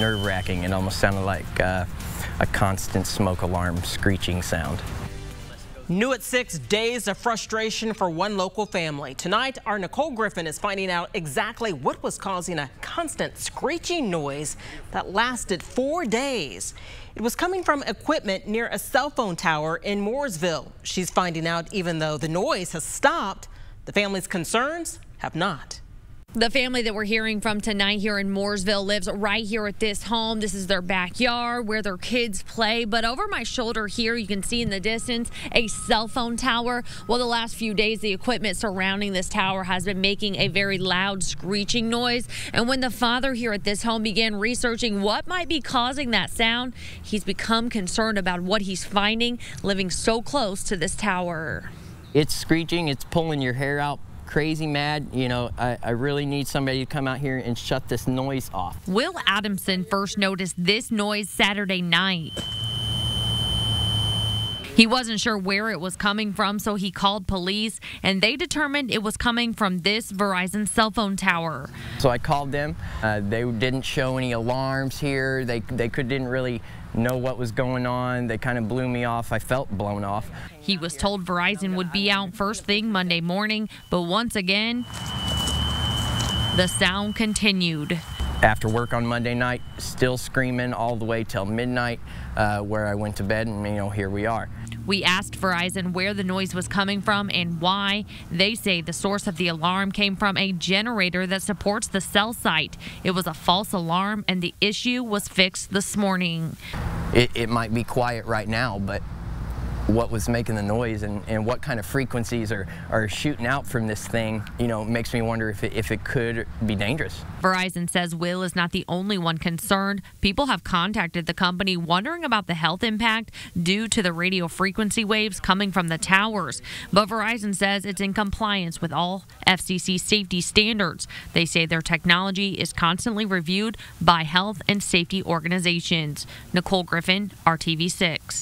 nerve-wracking. It almost sounded like a constant smoke alarm screeching sound. New at 6, days of frustration for one local family. Tonight, our Nicole Griffin is finding out exactly what was causing a constant screeching noise that lasted 4 days. It was coming from equipment near a cell phone tower in Mooresville. She's finding out even though the noise has stopped, the family's concerns have not. The family that we're hearing from tonight here in Mooresville lives right here at this home. This is their backyard where their kids play. But over my shoulder here, you can see in the distance a cell phone tower. Well, the last few days, the equipment surrounding this tower has been making a very loud screeching noise. And when the father here at this home began researching what might be causing that sound, he's become concerned about what he's finding living so close to this tower. It's screeching, it's pulling your hair out. Crazy mad. You know, I really need somebody to come out here and shut this noise off. Will Adamson first noticed this noise Saturday night. He wasn't sure where it was coming from, so he called police, and they determined it was coming from this Verizon cell phone tower. So I called them. They didn't show any alarms here. They didn't really know what was going on. They kind of blew me off. I felt blown off. He was told Verizon would be out first thing Monday morning, but once again, the sound continued. After work on Monday night, still screaming all the way till midnight, where I went to bed, and here we are. We asked Verizon where the noise was coming from and why. They say the source of the alarm came from a generator that supports the cell site. It was a false alarm, and the issue was fixed this morning. It might be quiet right now, but what was making the noise and what kind of frequencies are shooting out from this thing, makes me wonder if it could be dangerous. Verizon says Will is not the only one concerned. People have contacted the company wondering about the health impact due to the radio frequency waves coming from the towers. But Verizon says it's in compliance with all FCC safety standards. They say their technology is constantly reviewed by health and safety organizations. Nicole Griffin, RTV6.